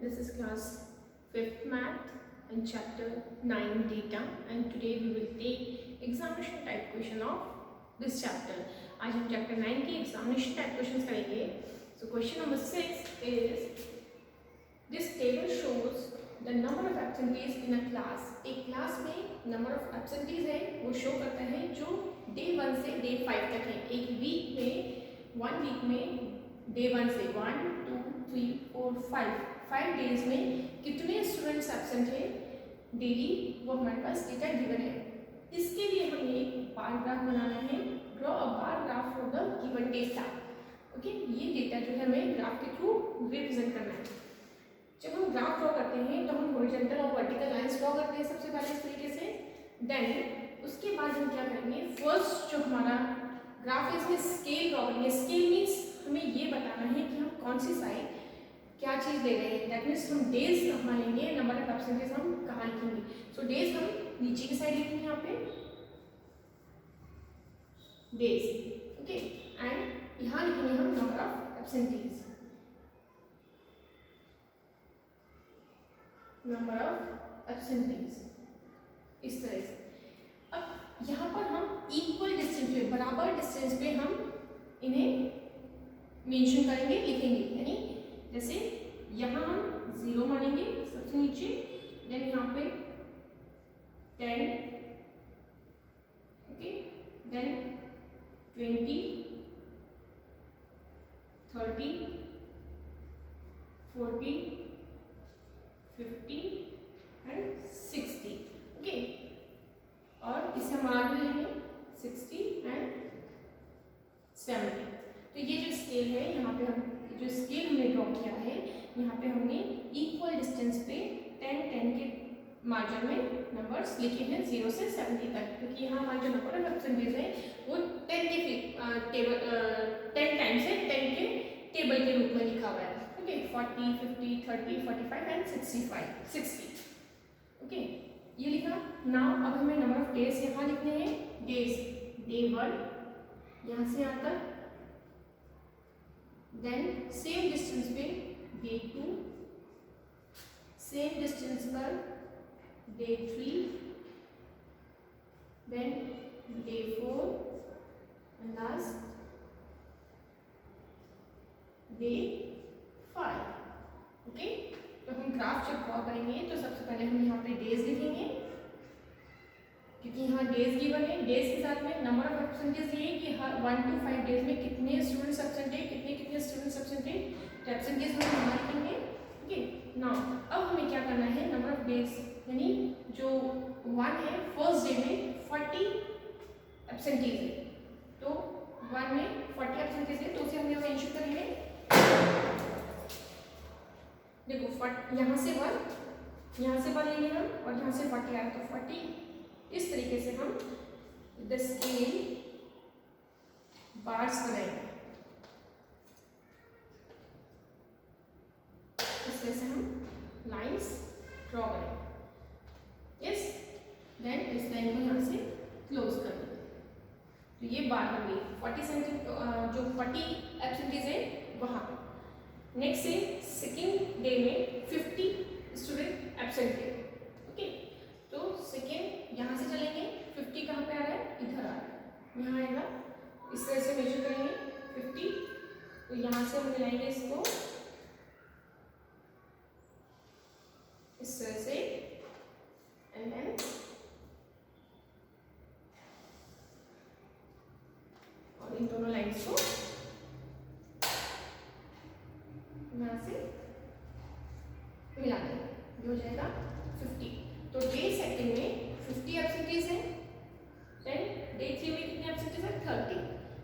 This is class 5th math and chapter 9 data, and today we will take examination type question of this chapter. आज हम chapter 9 के examination type questions करेंगे. So question number 6 is this table shows the number of absentees in a class. एक class में number of absentees है वो show करता है जो day 1 से day 5 तक है. एक week में 1 week में day 1 से 1 2 3 4 5 डेज में कितने स्टूडेंट्स एब्सेंट है डेली, वो हमारे पास डेटा गिवन है. इसके लिए हमें एक बार ग्राफ बनाना है. Draw a bar graph for the given data. Okay, ये डेटा जो है हमें ग्राफ के थ्रू रिप्रेजेंट करना है. जब हम ग्राफ ड्रॉ करते हैं तो हम हॉरिजॉन्टल और वर्टिकल लाइंस ड्रॉ करते हैं सबसे पहले इस तरीके से. देन उसके बाद हम क्या करेंगे, फर्स्ट जो हमारा ग्राफ है इसमें स्केल ड्रॉ करेंगे. स्केल मीन्स हमें ये बताना है कि हम कौन सी साइड क्या चीज़ ले रहे हैं. दैट मीन्स हम डेज कहाँ लेंगे, नंबर ऑफ एब्सेंटेज हम कहाँ लिखेंगे. सो डेज हम नीचे की साइड लिखेंगे यहाँ पे डेज. ओके, एंड यहाँ लिखेंगे हम नंबर ऑफ एब्सेंटेज, नंबर ऑफ एब्सेंटेज इस तरह से. अब यहाँ पर हम इक्वल डिस्टेंस पे, बराबर डिस्टेंस पे हम इन्हें मेंशन करेंगे, लिखेंगे. यानी जैसे यहाँ हम 0 मानेंगे सबसे नीचे, देन यहाँ पे 10, ओके, देन 20, 30, 40, 50 एंड 60. ओके, और इसे हम आगे लेंगे 60 एंड 70. तो ये जो स्केल है यहाँ पे हम जो स्केल हमने ड्रॉ किया है यहाँ पे हमने इक्वल डिस्टेंस पे 10-10 के मार्जिन में नंबर्स लिखे हैं 0 से 70 तक, क्योंकि यहाँ हमारा जो नंबर ऑफ एब्सेंटेज है वो 10 के टेबल 10 टाइम्स है 10 के टेबल के रूप में लिखा हुआ है. Okay, 40, 50, 30, 45 and 60. ओके, ये लिखा. नाउ अब हमें नंबर ऑफ डेज यहाँ लिखने हैं. डेज, डे 1 यहाँ से यहाँ तक, देन सेम डिस्टेंस पे डे 2, सेम डिस्टेंस पर day 3, then day 4 and last day 5. Okay, तो हम ग्राफ जब ड्रॉ करेंगे तो सबसे पहले हम यहाँ पे डेज लिखेंगे, क्योंकि यहाँ डेज गिवन है. डेज के साथ में नंबर ऑफ एब्सेंटेज ये है कि हर 1 to 5 डेज में कितने स्टूडेंट्स एब्सेंट है, कितने स्टूडेंट्स एब्सेंट है. तो एब्सेंटेज हम यहाँ लिखेंगे. ओके, नाउ अब हमें क्या करना है, नंबर ऑफ डेज यानी जो 1 है फर्स्ट डे में 40 एब्सेंटेज है, तो 1 में 40 एब्सेंटेज है, तो उसे हम यहाँ मेंशन करेंगे. देखो यहाँ से 1 लेंगे हम, और यहाँ से 40 आया तो 40. इस तरीके से हम द स्केल बार्स बनाएंगे. इस तरह से हम लाइंस ड्रॉ करेंगे. यस, देन इस लाइन को यहाँ से क्लोज कर देंगे. तो ये बार बन गई 40 सेंटीमीटर, जो 40 एब्सेंटेज है वहाँ पे. नेक्स्ट है सेकेंड डे में 50 स्टूडेंट एब्सेंट है. ओके, तो सेकेंड यहाँ से चलेंगे. 50 कहाँ पे आ रहा है, इधर आ रहा है, यहाँ आएगा. इस तरह से मेजर करेंगे 50. तो यहाँ से हम मिलाएंगे इसको इस तरह से, एंड देन और इन दोनों लाइन्स को यहाँ से मिला देंगे. ये हो जाएगा 50. तो डे सेकंड में 50 एब्सेंटेज है, देन डे 3 में कितने एब्सेंटेज है, 30.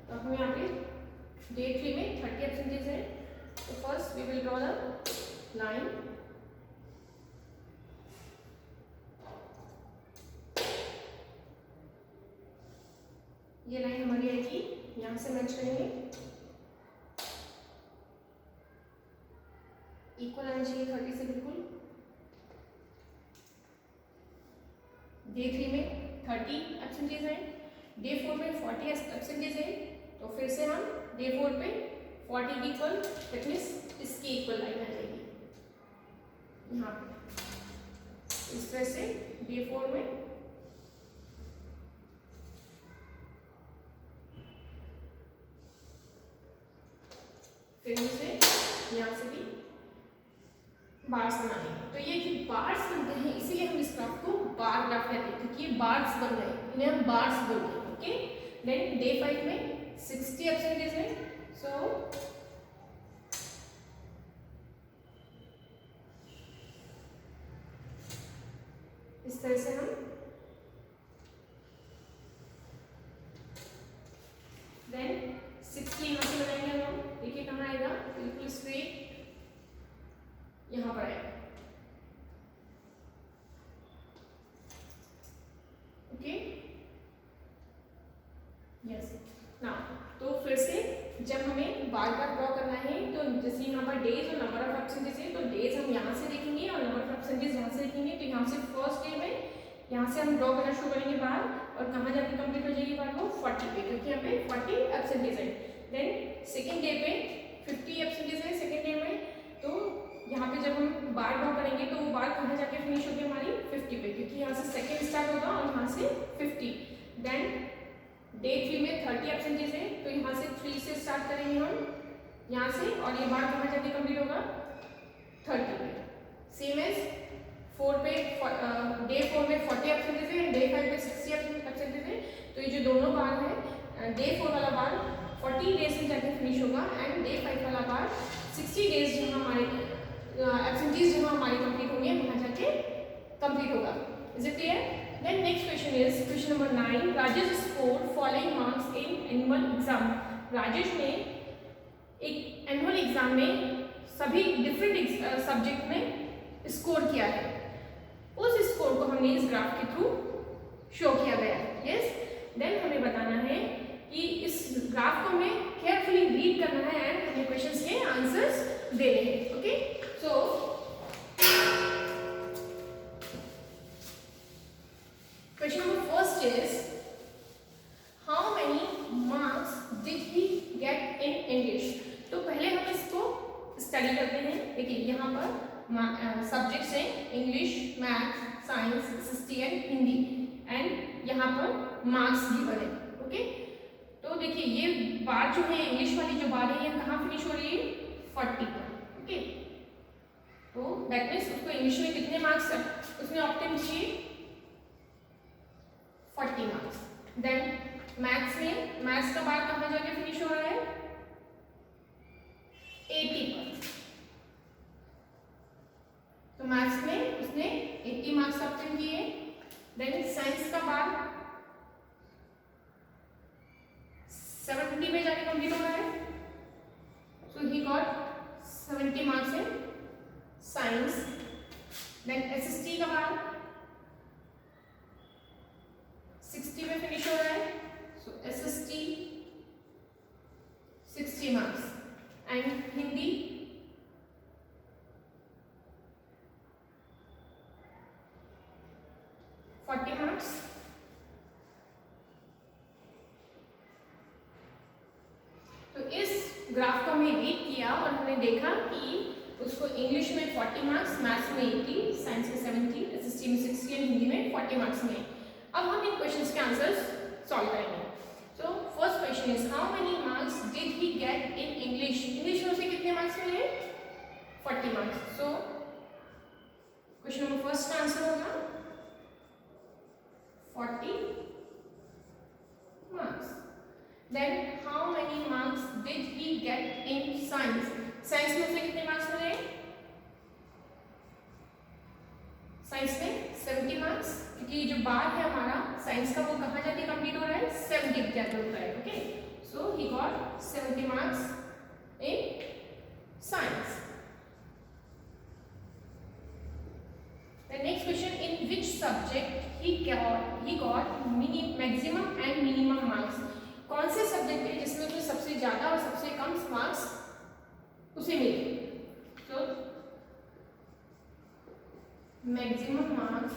तो हम यहाँ पे डे 3 में 30 एब्सेंटेज है. तो first we will draw the line. ये लाइन हमारी आएगी, यहाँ से मैच करेंगे. इक्वल आना चाहिए 30 से बिल्कुल. डे 3 में 30 एब्सेंटेज है, डे 4 में 40 एब्सेंटेज है. तो फिर से हम डे 4 पे 40 इक्वल, दैट मीन्स इसकी इक्वल लाइन आ जाएगी. यहाँ पे इस तरह से डे 4 में फिर से यहाँ से भी बार्स बनाएंगे। तो ये जो बार्स बनते हैं इसीलिए हम इस ग्राफ को बार ग्राफ कहते हैं, क्योंकि ये बार्स बन गए, इन्हें हम बार्स बोलते हैं। ओके, देन डे 5 में 60 एब्सेंटेज है, सो इस तरह से हम देन 60 यहाँ से बनाएंगे हम लोग। देखिए कहाँ आएगा, बिल्कुल स्ट्रेट यहाँ पर आएगा। Okay, yes. नाउ तो फिर से जब हमें बार बार ड्रॉ करना है, तो जैसे यहाँ पर डेज और नंबर ऑफ एब्सेंटेज है, तो डेज हम यहाँ से देखेंगे और नंबर ऑफ एब्सेंटेज यहाँ से देखेंगे। तो यहाँ से फर्स्ट डे में यहाँ से हम ड्रॉ करना शुरू करेंगे बार, और कहाँ जाके कंप्लीट हो जाएगी बार, वो 40 पे, क्योंकि यहाँ पे 40 एब्सेंटेज है। देन सेकेंड डे पे 50 एब्सेंटेज है सेकेंड डे में, तो यहाँ पे जब हम बार ड्रॉ करेंगे तो वो बार कहाँ जाके फिनिश होगी हमारी 50 पे, क्योंकि यहाँ से सेकेंड स्टार्ट होगा और यहाँ से 50। देन डे 3 में 30 एब्सेंटेज है, तो यहाँ से 3 से स्टार्ट करेंगे हम यहाँ से, और ये बार कहाँ जाके कंप्लीट होगा 30 पे। सेम एज 4 पे डे 4 में 40 एब्सेंटेज है, डे 5 में 60 एब्सेंटेज है, तो ये जो दोनों बार है, डे 4 वाला बार 40 डेज में जाके फिनिश होगा, एंड डे 5 वाला बार 60 डेज जहाँ हमारे एब्सेंटेज जहाँ हमारे कंप्लीट होंगे वहाँ जाके कंप्लीट होगा। Is it clear? Then next question is question number 9। Rajesh score following marks in annual exam. Rajesh ने एक एनुअल एग्जाम में सभी डिफरेंट सब्जेक्ट में स्कोर किया है, उस स्कोर को हमने इस ग्राफ के थ्रू शो किया गया है। यस, देन हमें बताना है कि इस ग्राफ को हमें केयरफुली रीड करना है एंड हमें क्वेश्चंस के आंसर्स देने हैं। Okay, so question number first is how many marks did he get in English. तो पहले हम इसको स्टडी करते हैं। देखिए यहाँ पर सब्जेक्ट्स हैं English, math, science, SST and Hindi, and यहाँ पर मार्क्स भी बने। ओके, तो देखिए ये बार जो है इंग्लिश वाली जो बार है ये कहाँ फिनिश हो रही है 40 पर। ओके, तो दैट मीन्स उसको इंग्लिश में कितने मार्क्स उसने ऑब्टेन किए 40 मार्क्स। देन मैथ्स में मैथ्स का बार कहाँ जाके फिनिश हो रहा है 80 पर, तो मैथ्स में उसने 80 मार्क्स ऑब्टेन किए। देन साइंस का बार 70 में जाके कंप्लीट हो रहा है, so he got 70 marks in science. Then SST का बार 60 में फिनिश हो रहा है, so SST 60 marks, and Hindi 40 marks. तो इस ग्राफ को हमने रीड किया और हमने देखा कि उसको इंग्लिश में 40 मार्क्स, मैथ्स में 80, साइंस में 70, SST में 60 और हिंदी में 40 मार्क्स में। अब हम इन क्वेश्चंस के आंसर्स सॉल्व करेंगे। So first question is how many marks did he get in English. English में उसे कितने मार्क्स मिले 40 marks. So question number first का आंसर होगा 40 marks. Then how many marks did he get in science? Science में उसे कितने marks मिले साइंस में 70 मार्क्स, क्योंकि जो बार है हमारा साइंस का वो कहाँ जाके कंप्लीट हो रहा है 70 पे जाके होता है। Okay, so he got 70 marks in science. The next question, in which subject he got maximum and minimum marks? कौन से सब्जेक्ट है जिसमें उसे सबसे ज्यादा और सबसे कम मार्क्स उसे मिले? तो मैक्सिमम मार्क्स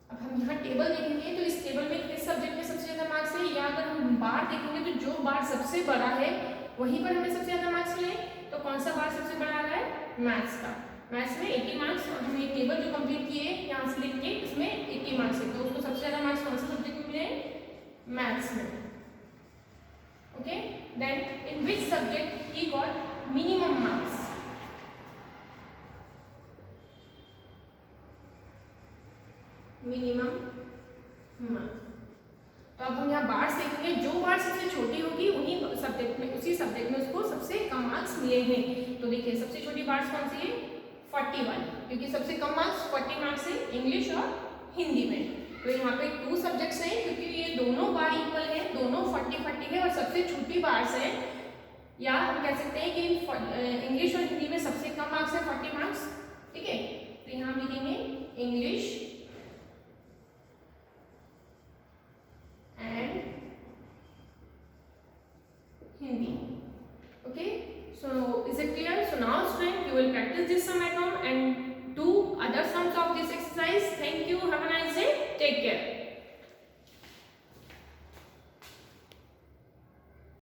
अब हम यहाँ टेबल देखेंगे तो इस टेबल में किस सब्जेक्ट में सबसे ज्यादा मार्क्स है, या अगर हम बार देखेंगे तो जो बार सबसे बड़ा है वहीं पर हमें सबसे ज़्यादा मार्क्स मिले। तो कौन सा बार सबसे बड़ा आ रहा है? मैथ्स का। मैथ्स में 80 मार्क्स, और हमने टेबल जो कंप्लीट किए यहाँ से लिख के इसमें 80 मार्क्स है, तो उसको सबसे ज़्यादा मार्क्स कौन सा सब्जेक्ट में मिले? मैथ्स में। Okay, then in which subject he got minimum marks? Minimum marks. तो अब हम यहाँ बार्स देखेंगे, जो बार सबसे छोटी होगी उन्हीं सब्जेक्ट में, उसी सब्जेक्ट में उसको सबसे कम मार्क्स मिले हैं। तो देखिए सबसे छोटी बार्स कौन सी है? 40 वाली, क्योंकि सबसे कम मार्क्स 40 मार्क्स है इंग्लिश और हिंदी में। तो यहाँ पे 2 सब्जेक्ट्स हैं, क्योंकि ये दोनों बार इक्वल है, दोनों 40-40 है, और सबसे छोटी बार्स है, या हम कह सकते हैं कि इंग्लिश और हिंदी में सबसे कम मार्क्स है 40 मार्क्स। ठीक है, तो यहाँ हम लिखेंगे English and Hindi. Okay, so is it clear? So now student, you will practice this sum at home and do other sums of this exercise. Thank you.